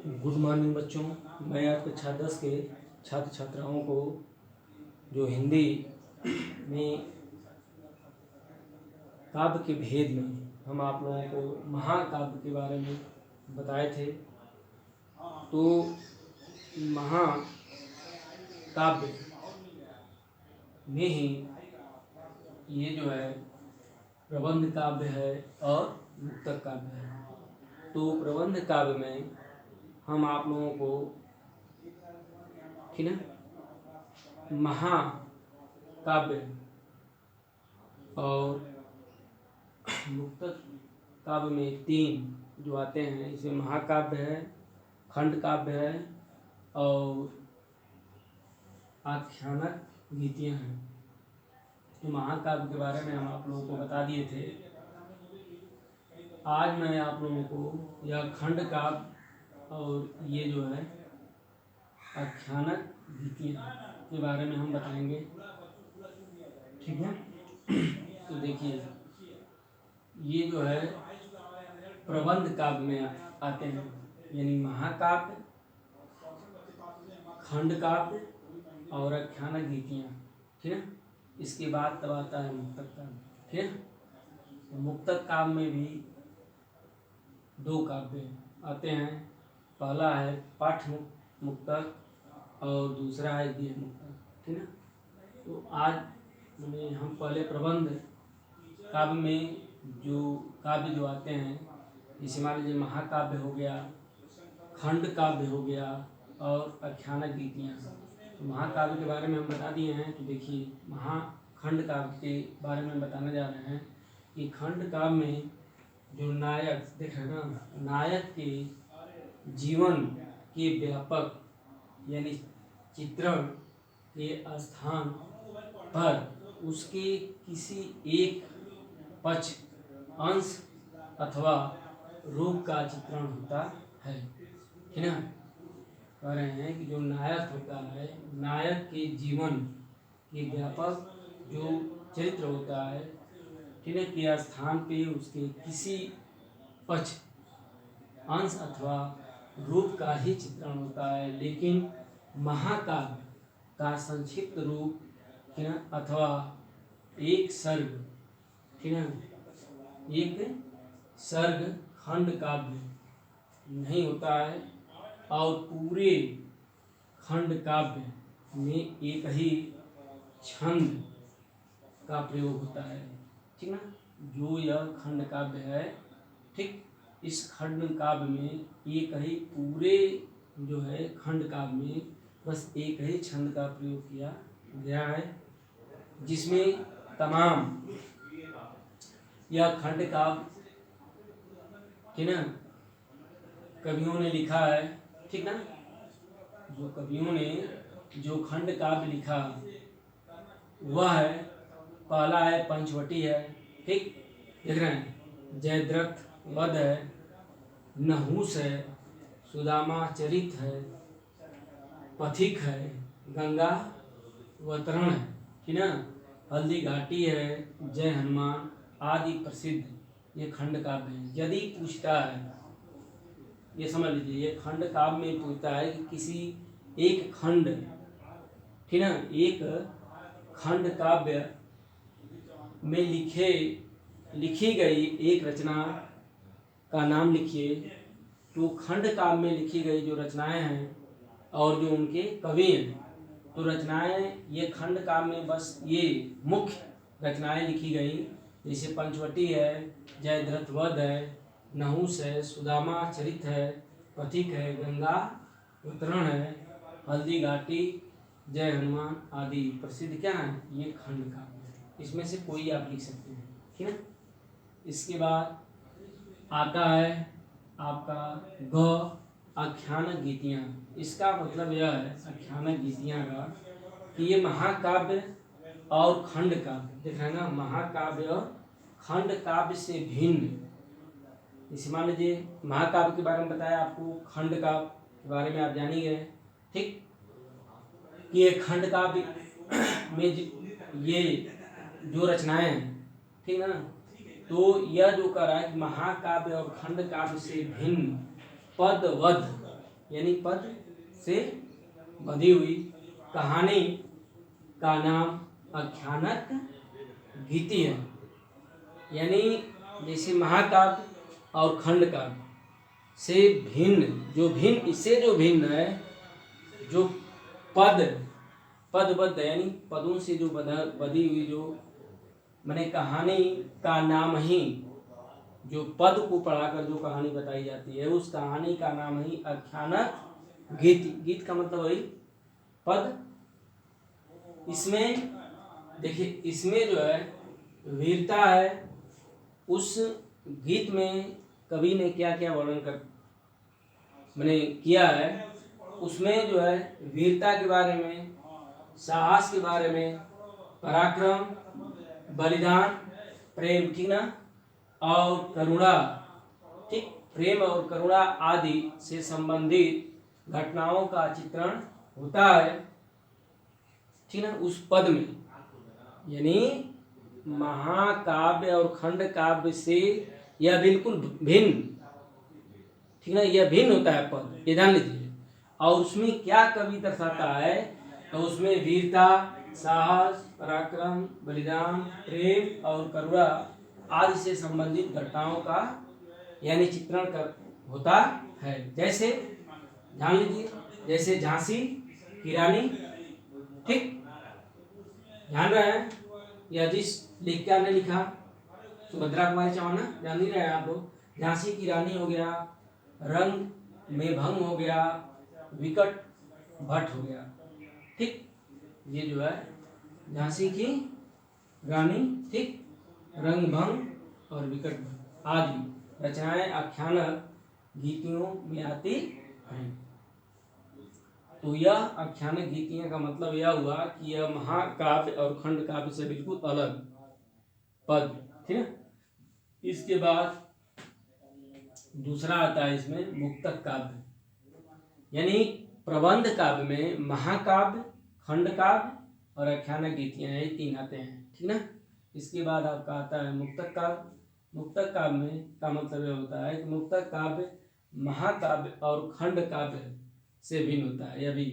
Good morning बच्चों। मैं आज कक्षा 10 के छात्र छात्राओं को जो हिंदी में काव्य के भेद में हम आप लोगों को महाकाव्य के बारे में बताए थे। तो महाकाव्य में ही ये जो है प्रबंध काव्य है और मुक्तक काव्य है। तो प्रबंध काव्य में हम आप लोगों को ठीक है महाकाव्य और मुक्तक काव्य में 3 जो आते हैं, इसमें महाकाव्य है, खंड काव्य है और आख्यानक गीतियाँ हैं। तो महाकाव्य के बारे में हम आप लोगों को बता दिए थे। आज मैं आप लोगों को यह खंड काव्य और ये जो है आख्यानक गीतियाँ के बारे में हम बताएंगे, ठीक है। तो देखिए, ये जो है प्रबंध काव्य में आते हैं, यानी महाकाव्य, खंड काव्य और आख्यानक गीतियाँ, ठीक है। इसके बाद तब आता है मुक्तक काव्य, ठीक है। तो मुक्तक काव्य में भी 2 काव्य आते हैं। पहला है पाठ मुक्तक और दूसरा है गीत मुक्तक, ठीक है। तो आज हम पहले प्रबंध काव्य में जो काव्य जो आते हैं, जैसे मान लीजिए महाकाव्य हो गया, खंड काव्य हो गया और आख्यानक गीतियाँ। तो महाकाव्य के बारे में हम बता दिए हैं। तो देखिए, खंड काव्य के बारे में बताने जा रहे हैं कि खंड काव्य में जो नायक देख रहे हैं ना, नायक के जीवन के व्यापक यानी चित्रण के स्थान पर उसके किसी एक पक्ष, अंश अथवा रूप का चित्रण होता है, ठीक है। कह रहे हैं कि जो नायक होता है, नायक के जीवन के व्यापक जो चरित्र होता है, ठीक है, के स्थान पे उसके किसी पक्ष, अंश अथवा रूप का ही चित्रण होता है। लेकिन महाकाव्य का संक्षिप्त रूप, ठीक है, अथवा एक सर्ग, ठीक है, एक सर्ग खंड काव्य नहीं होता है और पूरे खंड काव्य में एक ही छंद का प्रयोग होता है, ठीक ना। जो यह खंड काव्य है, ठीक, इस खंड काव्य में एक ही पूरे जो है खंड काव्य में बस एक ही छंद का प्रयोग किया गया है, जिसमें तमाम यह खंड काव्य, ठीक ना, कवियों ने लिखा है, ठीक ना। जो कवियों ने जो खंड काव्य लिखा वह है, पहला है पंचवटी है, ठीक, देख रहे हैं, जयद्रथ वध है, नहुस है, सुदामा चरित है, पथिक है, गंगा अवतरण है, ठीक ना, हल्दी घाटी है, जय हनुमान आदि प्रसिद्ध ये खंड काव्य है। यदि पूछता है, ये समझ लीजिए, ये खंड काव्य में पूछता है कि किसी एक खंड, ठीक ना, एक खंड काव्य में लिखी गई एक रचना का नाम लिखिए। तो खंड काव्य में लिखी गई जो रचनाएं हैं और जो उनके कवि हैं, तो रचनाएं ये खंड काव्य में बस ये मुख्य रचनाएं लिखी गई, जैसे पंचवटी है, जयद्रथ वध है, नहुस है, सुदामा चरित है, पथिक है, गंगा अवतरण है, हल्दी घाटी, जय हनुमान आदि प्रसिद्ध क्या है, ये खंड काव्य है। इसमें से कोई आप लिख सकते हैं, ठीक है। इसके बाद आता है आपका ग आख्यानक गीतियाँ। इसका मतलब यह है आख्यानक गीतियाँ का कि ये महाकाव्य और खंड काव्य, देख रहे हैं ना, महाकाव्य और खंड काव्य से भिन्न। इसे मान लीजिए महाकाव्य के बारे में बताया आपको, खंड काव्य के बारे में आप जान ही गए, ठीक। ये खंड काव्य में ये जो रचनाएं हैं, ठीक है ना, तो यह जो कह रहा है कि महाकाव्य और खंड काव्य से भिन्न पद वध यानी पद से बंधी हुई कहानी का नाम आख्यानक गीति है। यानी जैसे महाकाव्य और खंड काव्य से इससे जो भिन्न है, जो पदबद्ध यानी पदों से जो बधी हुई, जो मैंने कहानी का नाम ही, जो पद को पढ़ाकर जो कहानी बताई जाती है, उस कहानी का नाम ही आख्यानक गीत का मतलब वही पद। इसमें देखिए, इसमें जो है वीरता है। उस गीत में कवि ने क्या क्या वर्णन मैंने किया है, उसमें जो है वीरता के बारे में, साहस के बारे में, पराक्रम, बलिदान, प्रेम, ठीक ना, और करुणा, ठीक, प्रेम और करुणा आदि से संबंधित घटनाओं का चित्रण होता है, ठीक ना, उस पद में। यानी महाकाव्य और खंड काव्य से यह बिल्कुल भिन्न, ठीक ना, यह भिन्न होता है पद, ये ध्यान लीजिए। और उसमें क्या कवि दर्शाता है, तो उसमें वीरता, साहस, पराक्रम, बलिदान, प्रेम और करुणा आदि से संबंधित घटनाओं का यानी चित्रण होता है। जैसे ध्यान लीजिए, जैसे झांसी की रानी, ठीक, ध्यान रहे हैं, यह जिस लेखिका ने लिखा, सुभद्रा कुमारी चौहान, ध्यान नहीं रहे हैं आप लोग। झांसी की रानी हो गया, रंग में भंग हो गया, विकट भट्ट हो गया, ठीक, ये जो है झांसी की रानी, ठीक, रंग भंग और विकट भट्ट आदि रचनाएं आख्यानक गीतियों में आती हैं। तो यह आख्यानक गीतियां का मतलब यह हुआ कि यह महाकाव्य और खंड काव्य से बिल्कुल अलग पद, ठीक है। इसके बाद दूसरा आता है इसमें मुक्तक काव्य, यानी प्रबंध काव्य में महाकाव्य, खंड काव्य और आख्यानक गीतियां, ये तीन आते हैं, ठीक ना। इसके बाद आपका आता है मुक्तक काव्य। मुक्तक काव्य में का मतलब यह होता है कि मुक्तक काव्य महाकाव्य और खंड काव्य से भिन्न होता है, यह भी,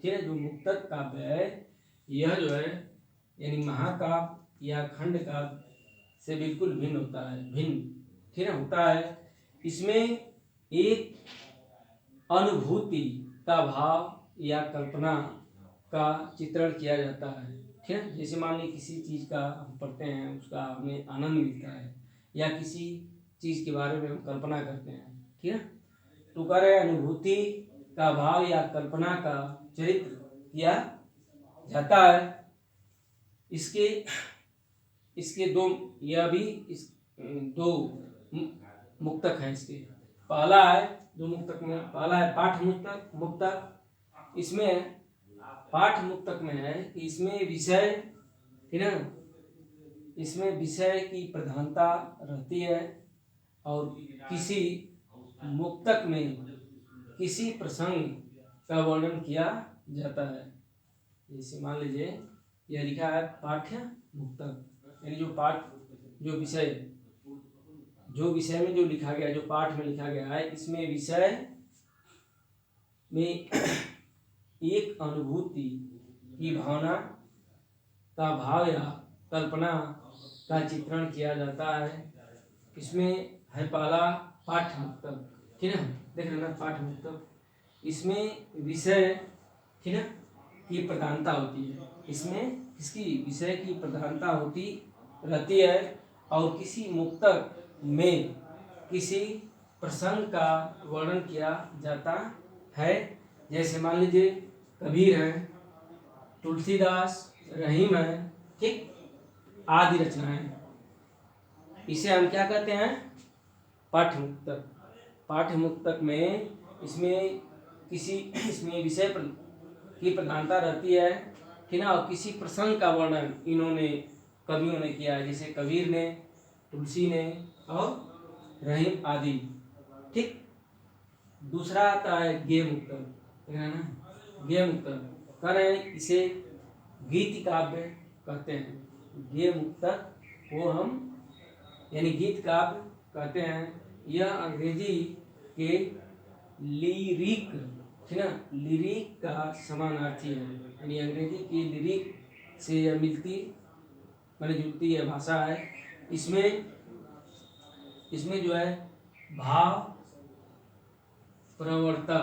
ठीक है। जो मुक्तक काव्य है, यह जो है यानी महाकाव्य या खंड काव्य से बिल्कुल भिन्न होता है, ठीक है, होता है। इसमें एक अनुभूति का भाव या कल्पना का चित्रण किया जाता है, ठीक है। जैसे मान लीजिए किसी चीज़ का हम पढ़ते हैं, उसका हमें आनंद मिलता है, या किसी चीज़ के बारे में हम कल्पना करते हैं, ठीक है। तो कह रहे अनुभूति का भाव या कल्पना का चरित्र किया जाता है। इसके दो, यह भी इस दो मुक्तक हैं। इसके पहला है, दो मुक्तक में पहला है पाठ मुक्तक। इसमें पाठ मुक्तक में है कि इसमें विषय, ठीक है, इसमें विषय की प्रधानता रहती है और किसी मुक्तक में किसी प्रसंग का वर्णन किया जाता है। जैसे मान लीजिए यह लिखा है पाठ्य मुक्तक, यानी जो विषय में जो लिखा गया, जो पाठ में लिखा गया है, इसमें विषय में एक अनुभूति की भावना का भाव या कल्पना का चित्रण किया जाता है। इसमें है पहला पाठ मुक्तक, ठीक है, देख लेना पाठ मुक्तक। इसमें विषय, ठीक है, की प्रधानता होती है, इसमें इसकी विषय की प्रधानता होती रहती है और किसी मुक्तक में किसी प्रसंग का वर्णन किया जाता है। जैसे मान लीजिए कबीर है, तुलसीदास, रहीम है, ठीक, आदि रचनाएं, इसे हम क्या कहते हैं, पाठ्य मुक्तक। पाठ्य मुक्तक में इसमें विषय की प्रधानता रहती है, ठीक ना, और किसी प्रसंग का वर्णन इन्होंने कवियों ने किया है, जैसे कबीर ने, तुलसी ने और रहीम आदि, ठीक। दूसरा आता है गेय मुक्तक, है ना। गेय मुक्तक कह रहे हैं, इसे गीत काव्य कहते हैं। गेय मुक्तक को हम यानी गीत काव्य कहते हैं। यह अंग्रेजी के लिरिक ठीक है। लिरिक का समानार्थी है, यानी अंग्रेजी की लिरिक से यह मिलती माने जुलती है भाषा है। इसमें जो है भाव प्रवणता,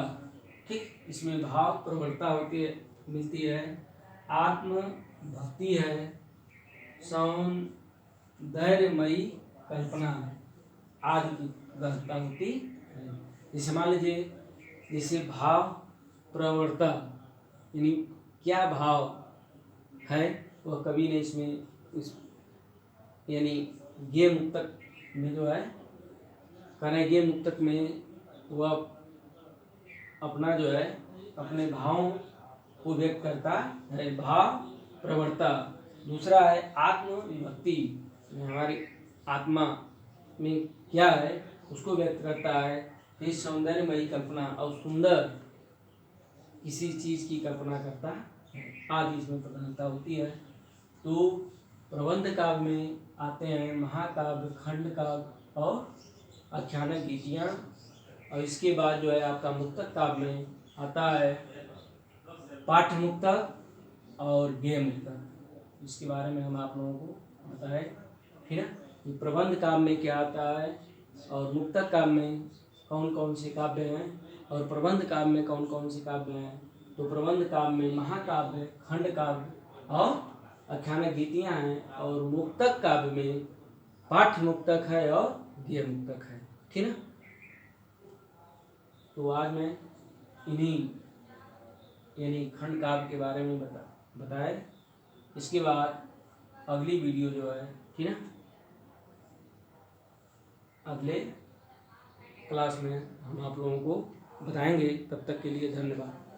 ठीक, इसमें भाव प्रवणता होती है, मिलती है, आत्म भक्ति है, सौंदर्यमयी कल्पना है, आदि की गहनता होती है। जैसे मान लीजिए, जैसे भाव प्रवणता यानी क्या भाव है वह कवि ने इसमें इस यानी गे मुक्तक में जो है कहना, गे मुक्तक में वह अपना जो है अपने भावों को व्यक्त करता है, भाव प्रवणता। दूसरा है आत्मविभक्ति, हमारी आत्मा में क्या है उसको व्यक्त करता है। ये सौंदर्यमयी कल्पना, और सुंदर किसी चीज की कल्पना करता है, आदि इसमें प्रधानता होती है। तो प्रबंध काव्य में आते हैं महाकाव्य, खंड काव्य और आख्यानक गीतियाँ, और इसके बाद जो है आपका मुक्तक काव्य में आता है पाठ्य मुक्तक और गेय मुक्तक। इसके बारे में हम आप लोगों को बताए, ठीक है। ये प्रबंध काव्य में क्या आता है और मुक्तक काव्य में कौन कौन से काव्य हैं और प्रबंध काव्य में कौन कौन से काव्य हैं। तो प्रबंध काव्य में महाकाव्य, खंड काव्य और आख्यानक गीतियाँ हैं, और मुक्तक काव्य में पाठ्य मुक्तक है और गेय मुक्तक है, ठीक है। तो आज मैं इन्हीं यानी खंड काव्य के बारे में बताए। इसके बाद अगली वीडियो जो है, ठीक है, अगले क्लास में हम आप लोगों को बताएंगे। तब तक के लिए धन्यवाद।